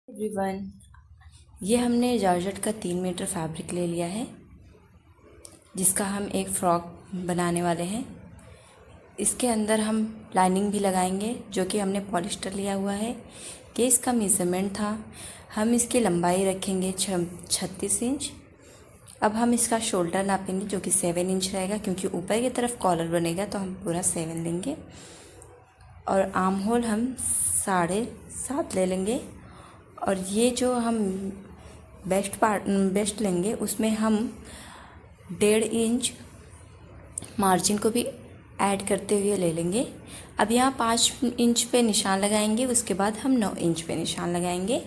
Everyone, ये हमने georgette का 3 मीटर फैब्रिक ले लिया है जिसका हम एक फ़्रॉक बनाने वाले हैं। इसके अंदर हम लाइनिंग भी लगाएंगे जो कि हमने पॉलिस्टर लिया हुआ है। ये इसका मेज़रमेंट था। हम इसकी लंबाई रखेंगे 36 इंच। अब हम इसका शोल्डर नापेंगे जो कि 7 इंच रहेगा, क्योंकि ऊपर की तरफ कॉलर बनेगा तो हम पूरा 7 लेंगे। और आर्म होल हम 7.5 ले लेंगे। और ये जो हम बेस्ट लेंगे उसमें हम 1.5 इंच मार्जिन को भी ऐड करते हुए ले लेंगे। अब यहाँ 5 इंच पे निशान लगाएंगे, उसके बाद हम 9 इंच पे निशान लगाएंगे।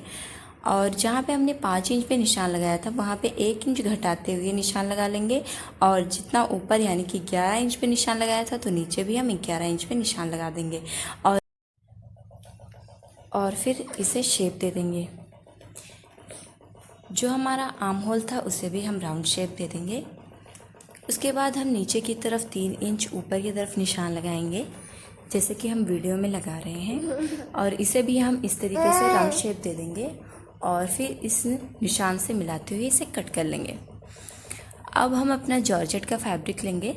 और जहाँ पे हमने 5 इंच पे निशान लगाया था वहाँ पे 1 इंच घटाते हुए निशान लगा लेंगे। और जितना ऊपर यानी कि 11 इंच पे निशान लगाया था तो नीचे भी हम 11 इंच पे निशान लगा देंगे। और फिर इसे शेप दे देंगे। जो हमारा आर्म होल था उसे भी हम राउंड शेप दे देंगे। उसके बाद हम नीचे की तरफ 3 इंच ऊपर की तरफ निशान लगाएंगे जैसे कि हम वीडियो में लगा रहे हैं। और इसे भी हम इस तरीके से राउंड शेप दे देंगे और फिर इस निशान से मिलाते हुए इसे कट कर लेंगे। अब हम अपना जॉर्जेट का फैब्रिक लेंगे,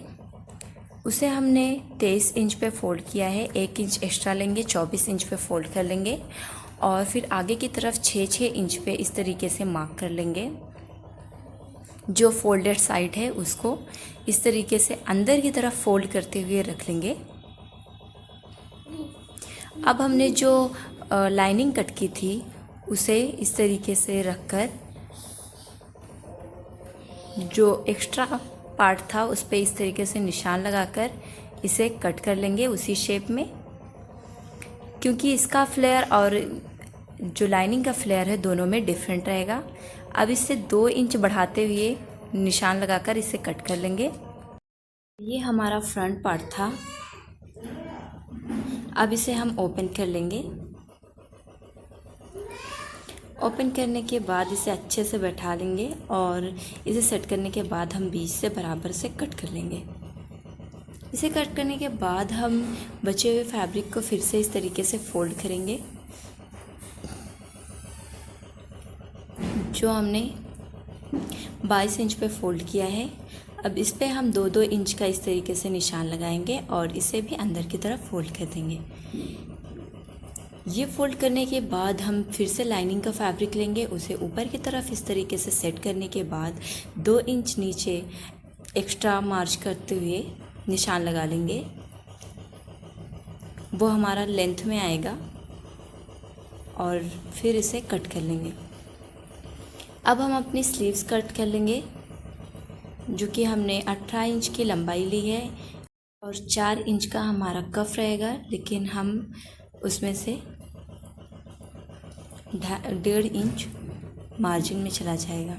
उसे हमने 23 इंच पे फ़ोल्ड किया है। 1 इंच एक्स्ट्रा लेंगे, 24 इंच पे फ़ोल्ड कर लेंगे। और फिर आगे की तरफ 6 इंच पे इस तरीके से मार्क कर लेंगे। जो फोल्डेड साइड है उसको इस तरीके से अंदर की तरफ फोल्ड करते हुए रख लेंगे। अब हमने जो लाइनिंग कट की थी उसे इस तरीके से रखकर जो एक्स्ट्रा पार्ट था उस पर इस तरीके से निशान लगाकर इसे कट कर लेंगे उसी शेप में। क्योंकि इसका फ्लेयर और जो लाइनिंग का फ्लेयर है दोनों में डिफरेंट रहेगा। अब इससे 2 इंच बढ़ाते हुए निशान लगाकर इसे कट कर लेंगे। ये हमारा फ्रंट पार्ट था। अब इसे हम ओपन कर लेंगे। ओपन करने के बाद इसे अच्छे से बैठा लेंगे और इसे सेट करने के बाद हम बीच से बराबर से कट कर लेंगे। इसे कट करने के बाद हम बचे हुए फैब्रिक को फिर से इस तरीके से फोल्ड करेंगे जो हमने 22 इंच पे फोल्ड किया है। अब इस पे हम 2-2 इंच का इस तरीके से निशान लगाएंगे और इसे भी अंदर की तरफ फोल्ड कर देंगे। ये फोल्ड करने के बाद हम फिर से लाइनिंग का फैब्रिक लेंगे, उसे ऊपर की तरफ इस तरीके से सेट करने के बाद 2 इंच नीचे एक्स्ट्रा मार्च करते हुए निशान लगा लेंगे। वो हमारा लेंथ में आएगा और फिर इसे कट कर लेंगे। अब हम अपनी स्लीव्स कट कर लेंगे जो कि हमने 18 इंच की लंबाई ली है और 4 इंच का हमारा कफ रहेगा, लेकिन हम उसमें से 1.5 इंच मार्जिन में चला जाएगा।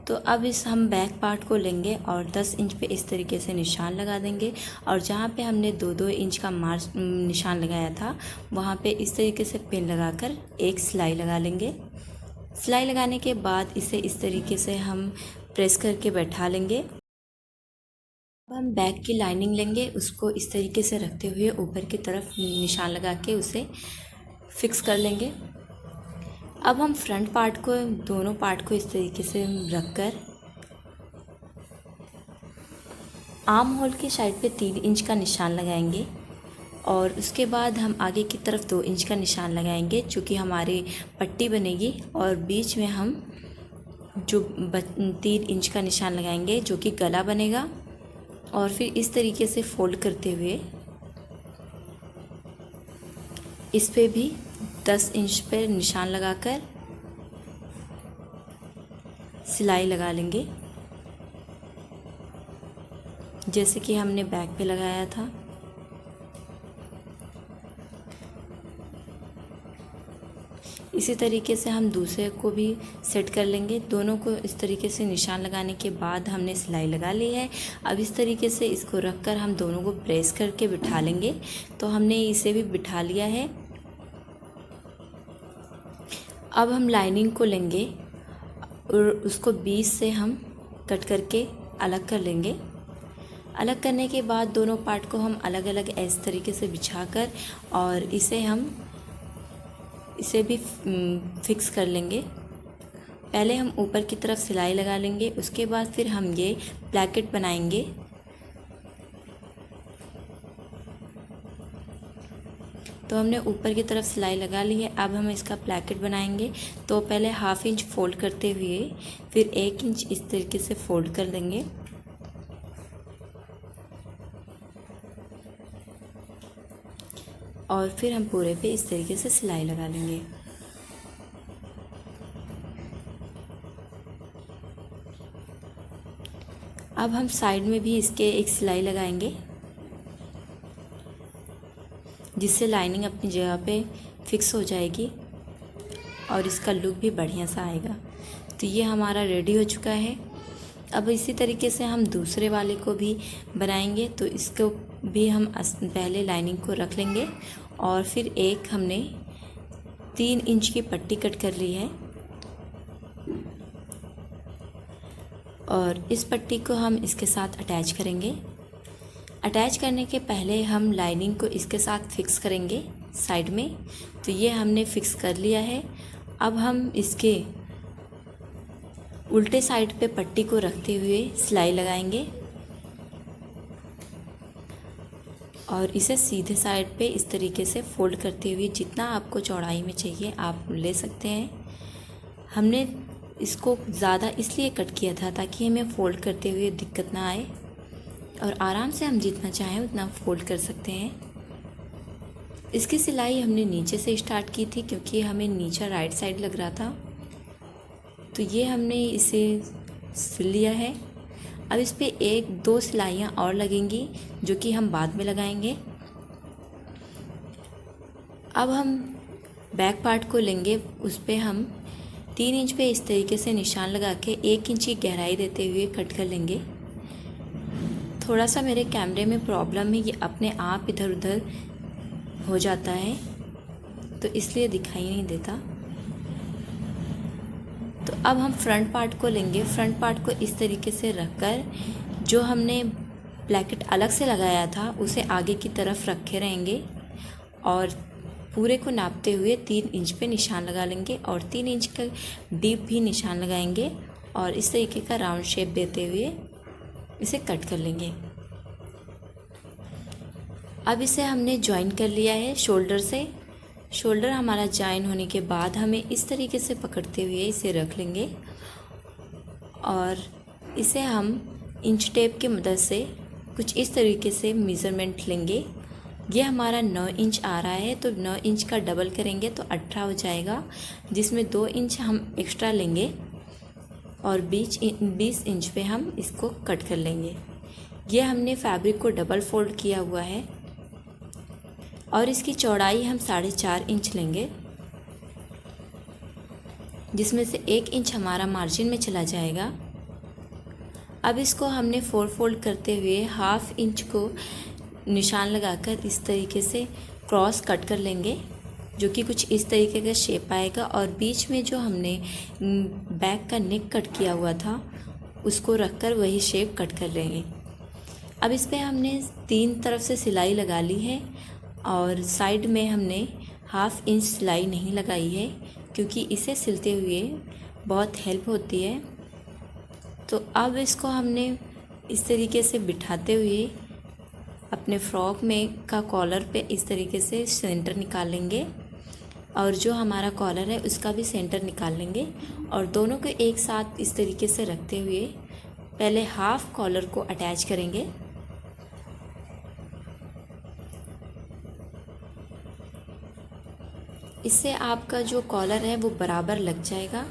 तो अब हम बैक पार्ट को लेंगे और 10 इंच पे इस तरीके से निशान लगा देंगे। और जहाँ पे हमने 2-2 इंच का निशान लगाया था वहाँ पे इस तरीके से पिन लगाकर एक सिलाई लगा लेंगे। सिलाई लगाने के बाद इसे इस तरीके से हम प्रेस करके बैठा लेंगे। अब हम बैक की लाइनिंग लेंगे, उसको इस तरीके से रखते हुए ऊपर की तरफ निशान लगा के उसे फिक्स कर लेंगे। अब हम फ्रंट पार्ट को, दोनों पार्ट को इस तरीके से रखकर आर्म होल की साइड पे 3 इंच का निशान लगाएंगे और उसके बाद हम आगे की तरफ 2 इंच का निशान लगाएंगे चूँकि हमारी पट्टी बनेगी। और बीच में हम जो 3 इंच का निशान लगाएंगे जो कि गला बनेगा। और फिर इस तरीके से फोल्ड करते हुए इस पे भी 10 इंच पे निशान लगाकर सिलाई लगा लेंगे जैसे कि हमने बैक पे लगाया था। इसी तरीके से हम दूसरे को भी सेट कर लेंगे। दोनों को इस तरीके से निशान लगाने के बाद हमने सिलाई लगा ली है। अब इस तरीके से इसको रखकर हम दोनों को प्रेस करके बिठा लेंगे। तो हमने इसे भी बिठा लिया है। अब हम लाइनिंग को लेंगे और उसको बीच से हम कट करके अलग कर लेंगे। अलग करने के बाद दोनों पार्ट को हम अलग अलग इस तरीके से बिछाकर और इसे हम इसे भी फिक्स कर लेंगे। पहले हम ऊपर की तरफ सिलाई लगा लेंगे, उसके बाद फिर हम ये ब्लैकेट बनाएंगे। तो हमने ऊपर की तरफ सिलाई लगा ली है, अब हम इसका ब्लैकेट बनाएंगे। तो पहले 1/2 इंच फोल्ड करते हुए फिर 1 इंच इस तरीके से फोल्ड कर देंगे। और फिर हम पूरे पे इस तरीके से सिलाई लगा लेंगे। अब हम साइड में भी इसके एक सिलाई लगाएंगे, जिससे लाइनिंग अपनी जगह पे फिक्स हो जाएगी और इसका लुक भी बढ़िया सा आएगा। तो ये हमारा रेडी हो चुका है। अब इसी तरीके से हम दूसरे वाले को भी बनाएंगे। तो इसको भी हम पहले लाइनिंग को रख लेंगे और फिर एक हमने 3 इंच की पट्टी कट कर ली है और इस पट्टी को हम इसके साथ अटैच करेंगे। अटैच करने के पहले हम लाइनिंग को इसके साथ फिक्स करेंगे साइड में। तो ये हमने फिक्स कर लिया है। अब हम इसके उल्टे साइड पे पट्टी को रखते हुए सिलाई लगाएंगे और इसे सीधे साइड पे इस तरीके से फोल्ड करते हुए जितना आपको चौड़ाई में चाहिए आप ले सकते हैं। हमने इसको ज़्यादा इसलिए कट किया था ताकि हमें फ़ोल्ड करते हुए दिक्कत ना आए और आराम से हम जितना चाहें उतना फ़ोल्ड कर सकते हैं। इसकी सिलाई हमने नीचे से स्टार्ट की थी क्योंकि हमें नीचे राइट साइड लग रहा था। तो ये हमने इसे सिल लिया है। अब इस पर 1-2 सिलाइयाँ और लगेंगी जो कि हम बाद में लगाएंगे। अब हम बैक पार्ट को लेंगे, उस पर हम 3 इंच पे इस तरीके से निशान लगा के 1 इंच की गहराई देते हुए कट कर लेंगे। थोड़ा सा मेरे कैमरे में प्रॉब्लम है, ये अपने आप इधर उधर हो जाता है तो इसलिए दिखाई नहीं देता। तो अब हम फ्रंट पार्ट को लेंगे। फ्रंट पार्ट को इस तरीके से रखकर जो हमने ब्लैकेट अलग से लगाया था उसे आगे की तरफ रखे रहेंगे और पूरे को नापते हुए 3 इंच पे निशान लगा लेंगे और 3 इंच का डीप भी निशान लगाएंगे और इस तरीके का राउंड शेप देते हुए इसे कट कर लेंगे। अब इसे हमने जॉइन कर लिया है शोल्डर से। शोल्डर हमारा जॉइन होने के बाद हमें इस तरीके से पकड़ते हुए इसे रख लेंगे और इसे हम इंच टेप की मदद से कुछ इस तरीके से मेज़रमेंट लेंगे। ये हमारा 9 इंच आ रहा है तो 9 इंच का डबल करेंगे तो 18 हो जाएगा, जिसमें 2 इंच हम एक्स्ट्रा लेंगे और 20 इंच पे हम इसको कट कर लेंगे। ये हमने फैब्रिक को डबल फोल्ड किया हुआ है और इसकी चौड़ाई हम 4.5 इंच लेंगे, जिसमें से 1 इंच हमारा मार्जिन में चला जाएगा। अब इसको हमने 4 फोल्ड करते हुए 1/2 इंच को निशान लगाकर इस तरीके से क्रॉस कट कर लेंगे, जो कि कुछ इस तरीके का शेप आएगा और बीच में जो हमने बैक का नेक कट किया हुआ था उसको रखकर वही शेप कट कर लेंगे। अब इस पे हमने 3 तरफ से सिलाई लगा ली है और साइड में हमने 1/2 इंच सिलाई नहीं लगाई है क्योंकि इसे सिलते हुए बहुत हेल्प होती है। तो अब इसको हमने इस तरीके से बिठाते हुए अपने फ्रॉक में का कॉलर पे इस तरीके से सेंटर निकाल लेंगे और जो हमारा कॉलर है उसका भी सेंटर निकाल लेंगे और दोनों को एक साथ इस तरीके से रखते हुए पहले 1/2 कॉलर को अटैच करेंगे। इससे आपका जो कॉलर है वो बराबर लग जाएगा।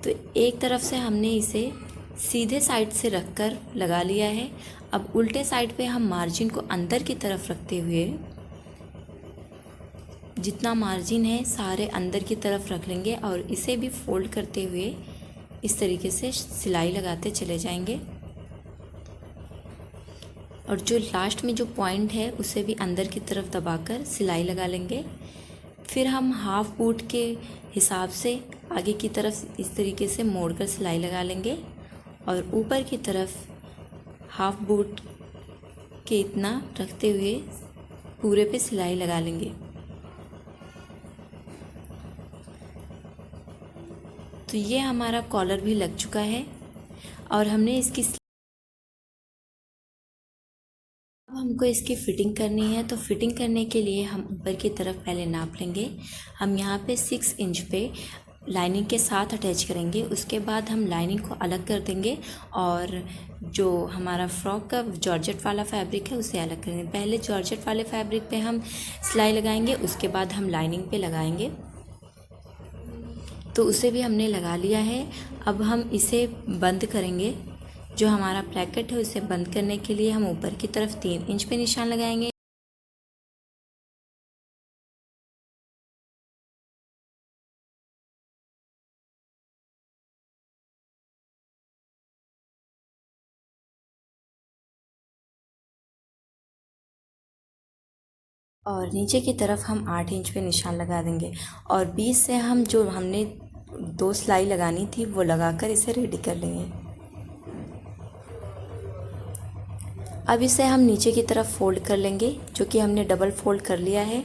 तो एक तरफ से हमने इसे सीधे साइड से रखकर लगा लिया है। अब उल्टे साइड पे हम मार्जिन को अंदर की तरफ रखते हुए जितना मार्जिन है सारे अंदर की तरफ रख लेंगे और इसे भी फोल्ड करते हुए इस तरीके से सिलाई लगाते चले जाएंगे और जो लास्ट में जो पॉइंट है उसे भी अंदर की तरफ दबाकर सिलाई लगा लेंगे। फिर हम 1/2 बूट के हिसाब से आगे की तरफ इस तरीके से मोड़कर सिलाई लगा लेंगे और ऊपर की तरफ 1/2 बूट के इतना रखते हुए पूरे पे सिलाई लगा लेंगे। तो ये हमारा कॉलर भी लग चुका है और हमने इसकी अब हमको इसकी फ़िटिंग करनी है। तो फिटिंग करने के लिए हम ऊपर की तरफ पहले नाप लेंगे। हम यहाँ पे 6 इंच पे लाइनिंग के साथ अटैच करेंगे। उसके बाद हम लाइनिंग को अलग कर देंगे और जो हमारा फ्रॉक का जॉर्जेट वाला फैब्रिक है उसे अलग करेंगे। पहले जॉर्जेट वाले फैब्रिक पे हम सिलाई लगाएंगे, उसके बाद हम लाइनिंग पे लगाएंगे। तो उसे भी हमने लगा लिया है। अब हम इसे बंद करेंगे। जो हमारा ब्रैकेट है उसे बंद करने के लिए हम ऊपर की तरफ 3 इंच पे निशान लगाएंगे। और नीचे की तरफ हम 8 इंच पे निशान लगा देंगे और बीच से हम जो हमने 2 सिलाई लगानी थी वो लगाकर इसे रेडी कर लेंगे। अब इसे हम नीचे की तरफ फोल्ड कर लेंगे, जो कि हमने डबल फोल्ड कर लिया है।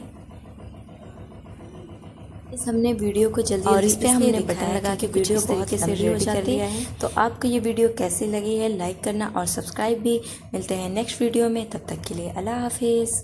इस हमने वीडियो को जल्दी और इस पे हमने बटन लगा के वीडियो बहुत ही तरीके से रेडी कर लिया है। तो आपको ये वीडियो कैसी लगी है लाइक करना और सब्सक्राइब भी। मिलते हैं नेक्स्ट वीडियो में, तब तक के लिए अल्लाह हाफिज़।